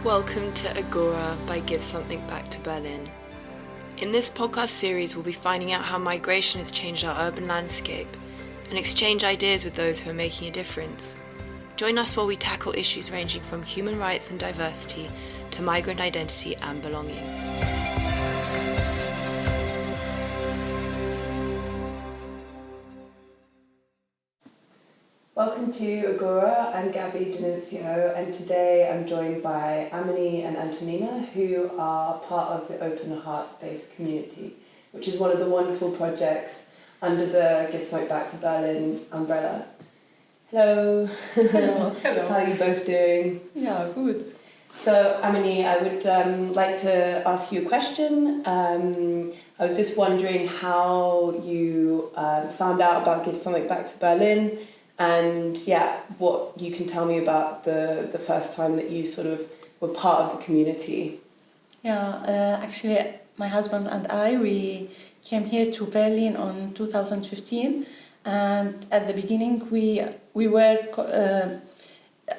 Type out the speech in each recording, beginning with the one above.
Welcome to Agora by Give Something Back to Berlin. In this podcast series, we'll be finding out how migration has changed our urban landscape and exchange ideas with those who are making a difference. Join us while we tackle issues ranging from human rights and diversity to migrant identity and belonging. Welcome to Agora. I'm Gaby, and today I'm joined by Amani and Antonina, who are part of the Open Heart Space community, which is one of the wonderful projects under the Give Something Back to Berlin umbrella. Hello. Hello. Hello. How are you both doing? Yeah, good. So, Amani, I would like to ask you a question. I was just wondering how you found out about Give Something Back to Berlin. And what you can tell me about the first time that you sort of were part of the community. Yeah, actually, my husband and I, we came here to Berlin on 2015. And at the beginning, we were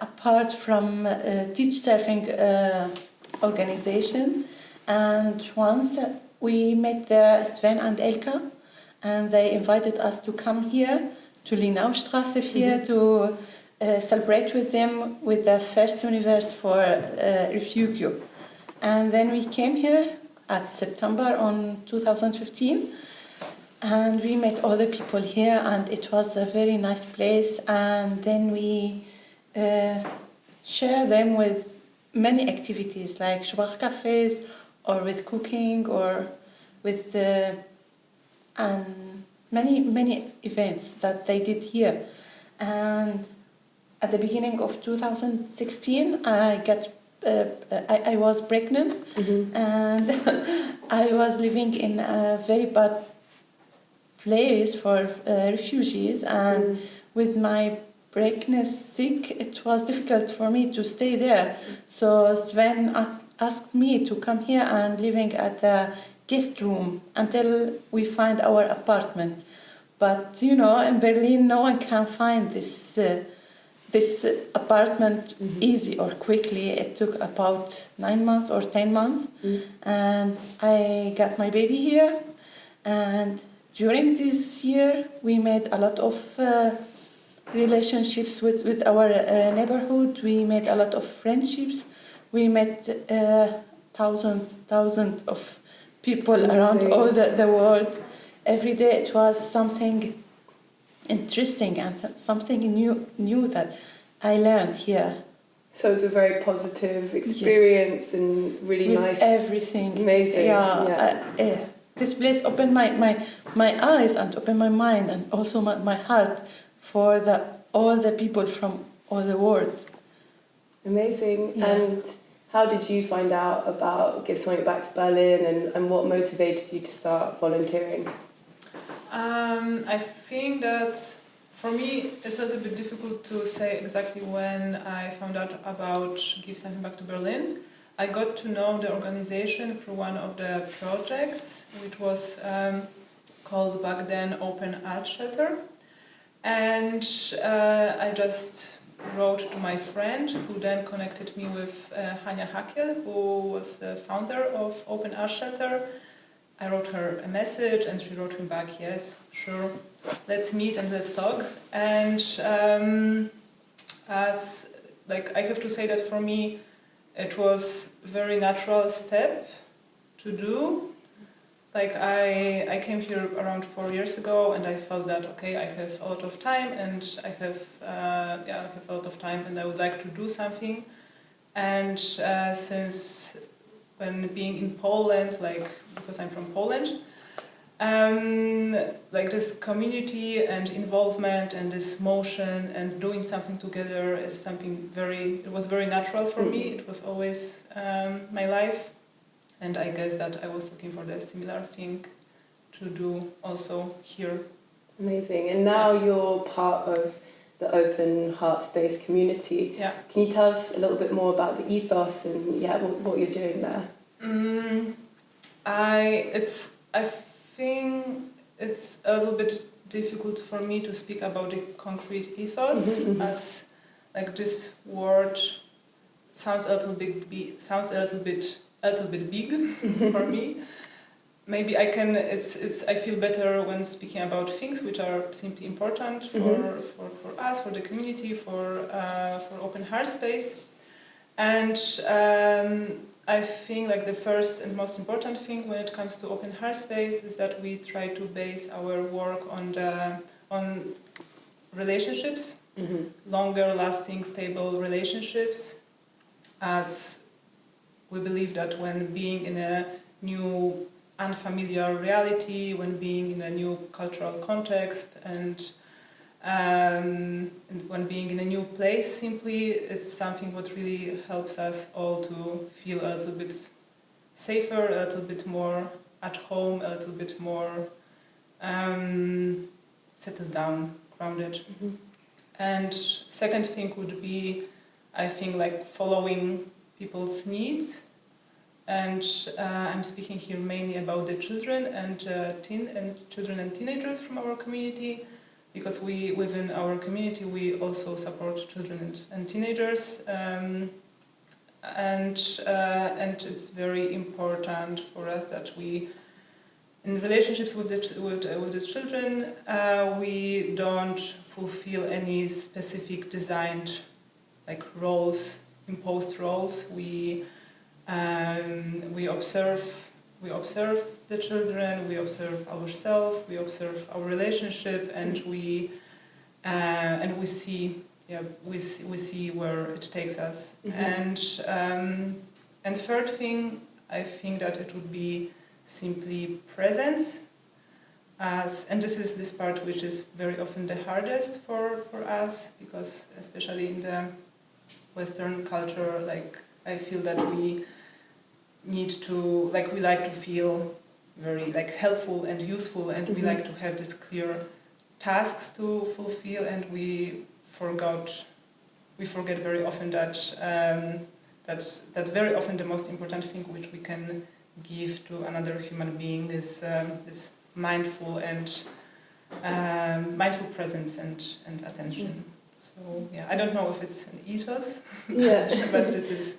apart from Teach Surfing organization. And once we met Sven and Elka, and they invited us to come here to Linaustraße here to celebrate with them with the first universe for Refugio. And then we came here at September on 2015 and we met all the people here and it was a very nice place, and then we share them with many activities like cafés or with cooking or with many events that they did here. And at the beginning of 2016, I was pregnant, and I was living in a very bad place for refugees, and with my pregnancy, it was difficult for me to stay there. So Sven asked me to come here and living at the guest room until we find our apartment. But you know, in Berlin, no one can find this apartment easy or quickly. It took about 9 months or 10 months, and I got my baby here. And during this year, we made a lot of relationships with our neighborhood. We made a lot of friendships. We met thousands of people around all the world. Every day it was something interesting and something new that I learned here. So it was a very positive experience, and really with nice. Everything. Amazing. This place opened my eyes and opened my mind and also my heart for all the people from all the world. Amazing. Yeah. And how did you find out about Give Something Back to Berlin, and what motivated you to start volunteering? I think that for me it's a little bit difficult to say exactly when I found out about Give Something Back to Berlin. I got to know the organization through one of the projects, which was called back then Open Art Shelter. And I just wrote to my friend, who then connected me with Hania Hakiel, who was the founder of Open Art Shelter. I wrote her a message and she wrote me back, yes, sure, let's meet and let's talk. And I have to say that for me it was a very natural step to do. Like I came here around 4 years ago and I felt that okay, I have a lot of time and I have a lot of time and I would like to do something. And since when being in Poland, because I'm from Poland, this community and involvement and this motion and doing something together is something it was very natural for me. It was always my life. And I guess that I was looking for the similar thing to do also here. Amazing. And now you're part of the Open Heart Space community. Yeah. Can you tell us a little bit more about the ethos and what you're doing there? I think it's a little bit difficult for me to speak about the concrete ethos as this word sounds a little bit big for me. Maybe I can. I feel better when speaking about things which are simply important for us, for the community, for open heart space. And I think like the first and most important thing when it comes to open heart space is that we try to base our work on relationships, longer lasting, stable relationships, as we believe that when being in a new unfamiliar reality, when being in a new cultural context, and when being in a new place, simply, it's something what really helps us all to feel a little bit safer, a little bit more at home, a little bit more settled down, grounded. And second thing would be, I think, like following people's needs. And I'm speaking here mainly about the children and children and teenagers from our community, because within our community we also support children and teenagers, and it's very important for us that we, in relationships with the children, we don't fulfill any specific designed like roles, imposed roles. We observe the children, we observe ourselves, we observe our relationship, and we see where it takes us. And third thing, I think that it would be simply presence. And this is this part which is very often the hardest for us, because especially in the Western culture, like I feel that we need to, like, we like to feel very like helpful and useful, and we like to have these clear tasks to fulfill, and we forget very often that that very often the most important thing which we can give to another human being is this mindful presence and attention. So yeah, I don't know if it's an ethos, but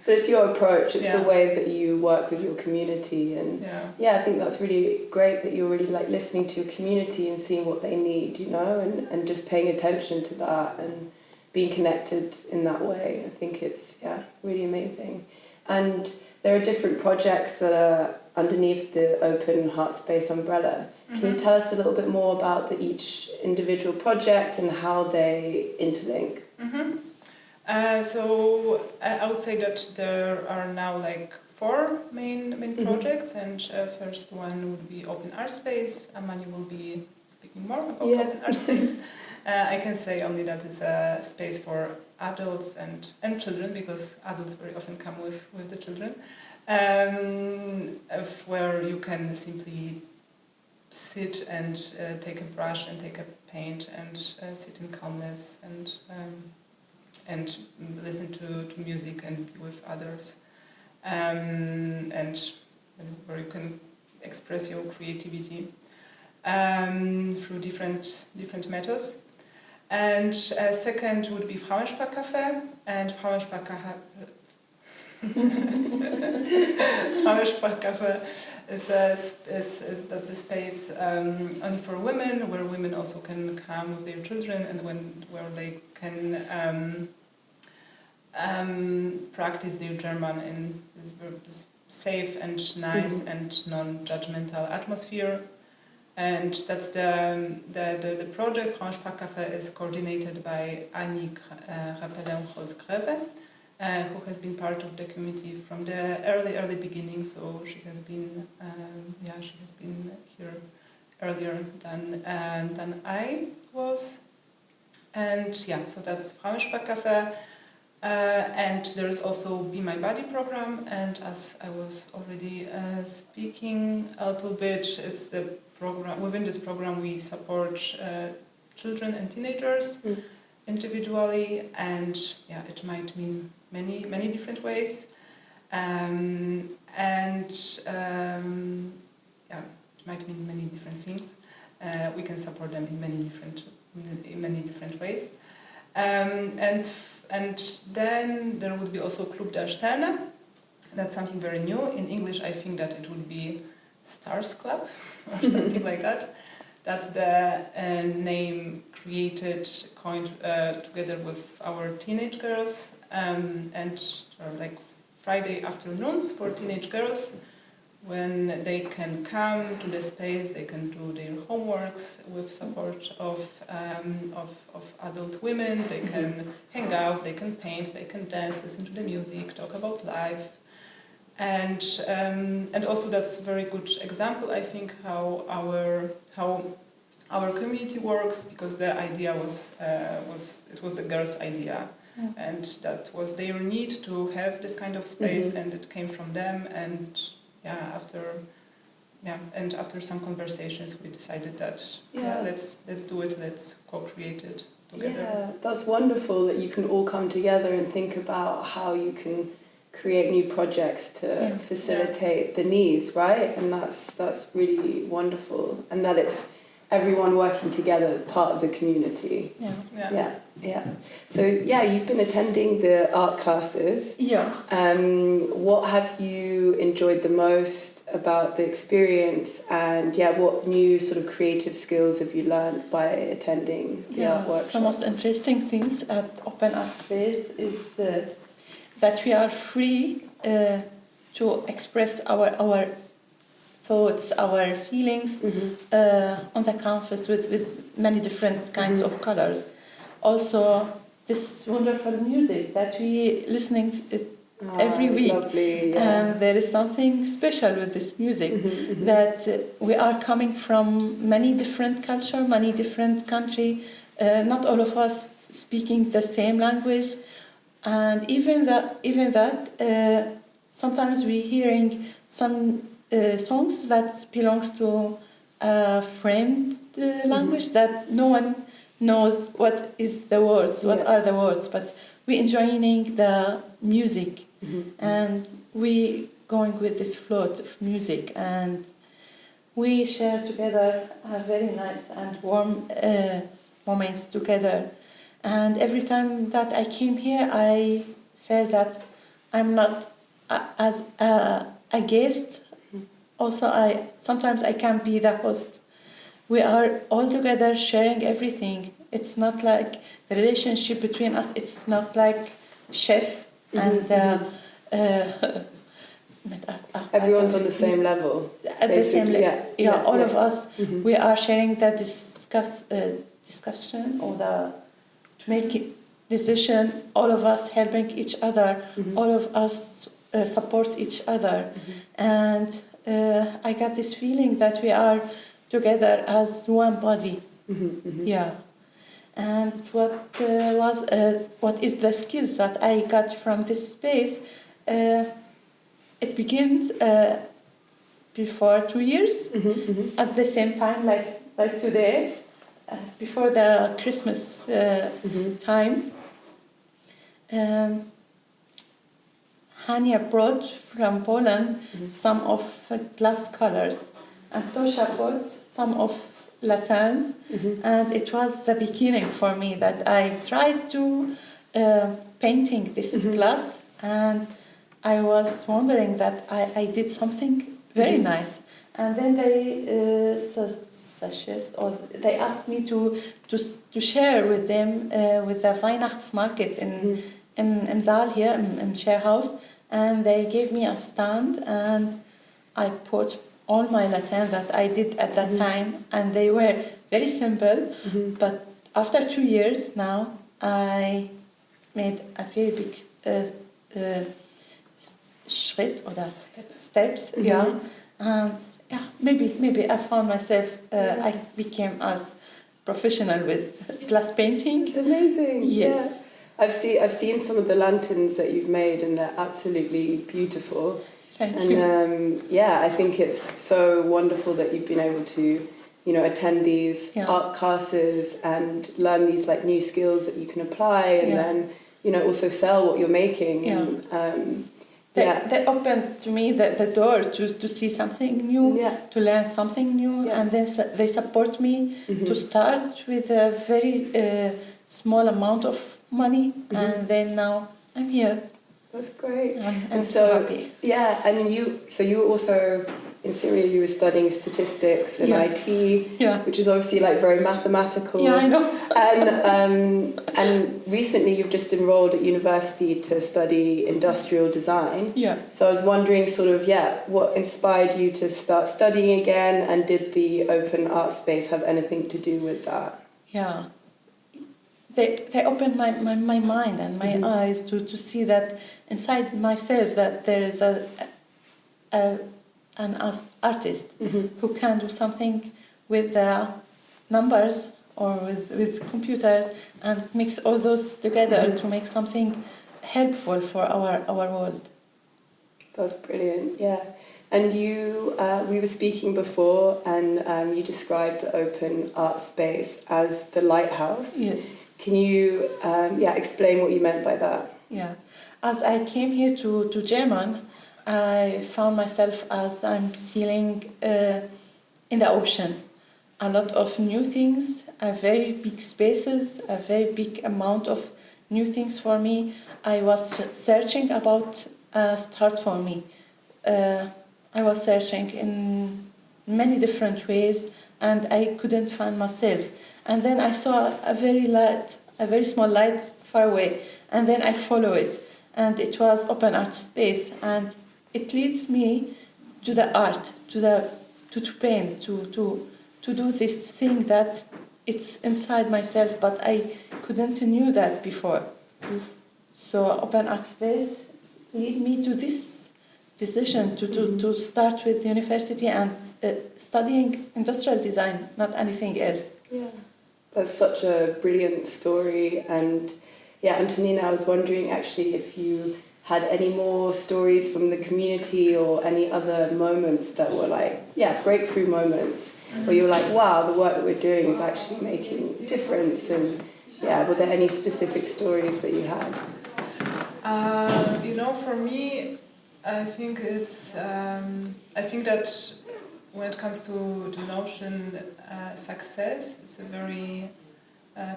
it's your approach. It's the way that you work with your community, and I think that's really great that you're really like listening to your community and seeing what they need, you know, and just paying attention to that and being connected in that way. I think it's really amazing. And there are different projects that are underneath the Open Heart Space umbrella. Can you tell us a little bit more about each individual project and how they interlink? So I would say that there are now like 4 main projects, and first one would be Open Art Space. Amani will be speaking more about Open Art Space. I can say only that it's a space for adults and children, because adults very often come with the children, where you can simply sit and take a brush and take a paint and sit in calmness and listen to music and be with others, and where you can express your creativity through different methods. And second would be Frauensprachcafé, and Frauensprachcafé is that's a space only for women, where women also can come with their children, and where they can practice their German in this safe and nice and non-judgmental atmosphere. And that's the project. Frauensprachcafé is coordinated by Ani Holz-Greve, who has been part of the community from the early beginning. So she has been here earlier than I was. And so that's Frauensprachcafé. And there's also Be My Body program, and as I was already speaking a little bit, it's the program. Within this program we support children and teenagers individually, and it might mean many different ways, it might mean many different things. We can support them in many different ways, and And then there would be also Club der Sterne. That's something very new. In English, I think that it would be Stars Club or something like that. That's the name coined together with our teenage girls, and like Friday afternoons for teenage girls, when they can come to the space, they can do their homeworks with support of adult women. They can hang out, they can paint, they can dance, listen to the music, talk about life. And also that's a very good example, I think, how our community works, because the idea was the girls' idea, and that was their need to have this kind of space, and it came from them. And after some conversations, we decided that let's do it, let's co-create it together. Yeah, that's wonderful that you can all come together and think about how you can create new projects to facilitate the needs, right? And that's really wonderful, and that it's everyone working together, part of the community. Yeah. So you've been attending the art classes. Yeah. What have you enjoyed the most about the experience, and what new sort of creative skills have you learned by attending the art workshops? The most interesting things at Open Art Space is that we are free to express our thoughts, our feelings on the canvas with many different kinds of colors. Also, this wonderful music that we listening every week. Lovely, and there is something special with this music that we are coming from many different culture, many different country. Not all of us speaking the same language. And even that, sometimes we hearing some songs that belongs to a framed language that no one knows what is the words, what are the words, but we enjoying the music, and we going with this float of music, and we share together a very nice and warm moments together. And every time that I came here, I felt that I'm not as a guest. Also, sometimes I can be the host. We are all together sharing everything. It's not like the relationship between us. It's not like chef and everyone's on the same level. At the same level. All of us. We are sharing the discussion or to make decision. All of us helping each other. All of us support each other, and I got this feeling that we are together as one body. And what is the skills that I got from this space? It begins before 2 years, at the same time, like today, before the Christmas time. Hania brought from Poland some of glass colors, and Tosha brought some of latins, and it was the beginning for me that I tried to painting this glass, and I was wondering that I did something very nice, and then they they asked me to share with them with the Weihnachtsmarket in Saal here in share house, and they gave me a stand, and I put all my Latin that I did at that time, and they were very simple, but after 2 years now I made a very big Schritt or steps, and maybe I found myself, I became as professional with glass painting. It's amazing. Yes. Yeah. I've seen some of the lanterns that you've made, and they're absolutely beautiful. Thank you. And I think it's so wonderful that you've been able to, attend these art classes and learn these new skills that you can apply, and then also sell what you're making. And, They opened to me the door to see something new, to learn something new, and then they support me to start with a very small amount of money, and then now I'm here. That's great. I'm so happy. Yeah, and you were also in Syria. You were studying statistics and IT, which is obviously like very mathematical. Yeah, I know. And recently you've just enrolled at university to study industrial design. Yeah. So I was wondering, sort of, what inspired you to start studying again, and did the open art space have anything to do with that? Yeah. They opened my mind and my eyes to see that inside myself that there is an artist who can do something with numbers or with computers and mix all those together to make something helpful for our world. That's brilliant, yeah. And you, we were speaking before, and you described the open art space as the lighthouse. Yes. Can you, explain what you meant by that? Yeah. As I came here to Germany, I found myself as I'm sailing in the ocean. A lot of new things, very big spaces, a very big amount of new things for me. I was searching about a start for me. I was searching in many different ways, and I couldn't find myself. And then I saw a very small light far away, and then I follow it, and it was open art space, and it leads me to the art, to paint, to do this thing that it's inside myself, but I couldn't knew that before. So open art space lead me to this decision to start with university and studying industrial design, not anything else. Yeah, that's such a brilliant story. And Antonina, I was wondering actually if you had any more stories from the community or any other moments that were breakthrough moments where you were like, wow, the work that we're doing is actually making a difference. And were there any specific stories that you had? For me, I think it's. I think that when it comes to the notion success, it's a very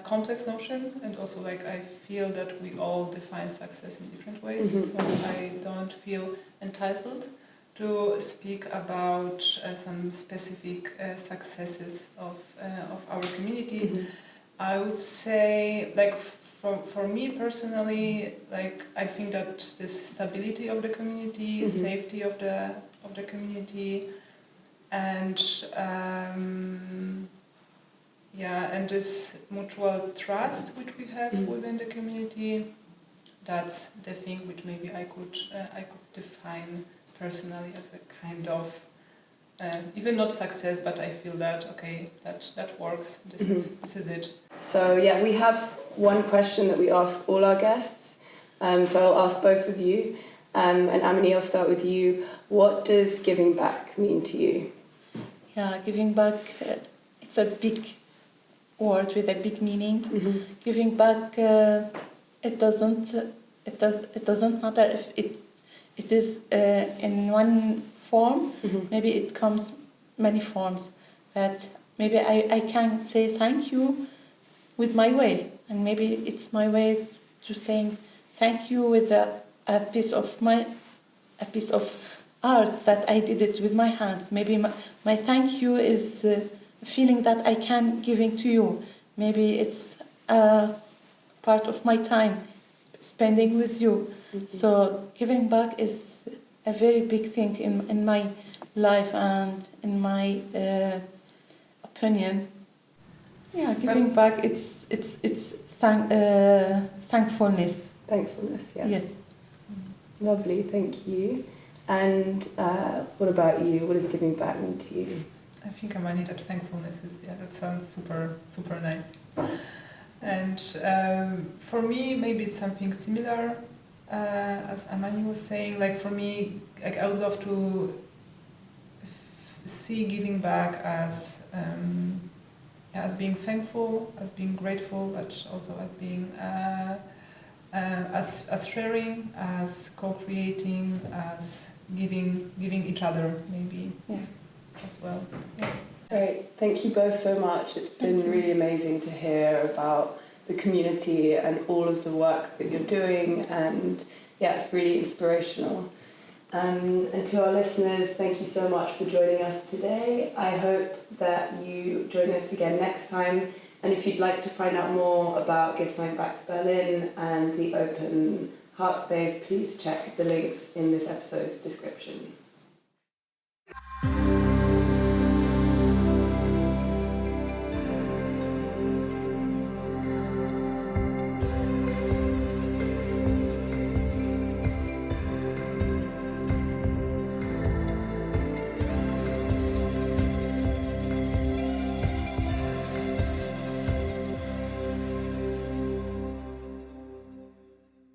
complex notion, and also I feel that we all define success in different ways. So I don't feel entitled to speak about some specific successes of our community. I would say For me personally, I think that this stability of the community, safety of the community, and and this mutual trust which we have within the community, that's the thing which maybe I could define personally as a kind of even not success, but I feel that that works. This is it. So we have one question that we ask all our guests. So I'll ask both of you. And Amani, I'll start with you. What does giving back mean to you? Yeah, giving back. It's a big word with a big meaning. Giving back. It doesn't matter if it is in one form. Maybe it comes many forms. That maybe I can say thank you with my way, and maybe it's my way to saying thank you with a piece of art that I did it with my hands. Maybe my thank you is a feeling that I can giving to you. Maybe it's a part of my time spending with you. So giving back is a very big thing in my life and in my opinion. Yeah, giving back. It's thankfulness. Thankfulness. Yeah. Yes. Lovely. Thank you. And what about you? What does giving back mean to you? I think Amani, that thankfulness is that sounds super nice. And for me, maybe it's something similar. As Amani was saying, for me, I would love to see giving back as being thankful, as being grateful, but also as being as sharing, as co-creating, as giving each other maybe as well. Yeah. Great, thank you both so much. It's been really amazing to hear about the community and all of the work that you're doing, and yeah, it's really inspirational. And to our listeners, thank you so much for joining us today. I hope that you join us again next time. And if you'd like to find out more about Give Something Back to Berlin and the Open Heart Space, please check the links in this episode's description.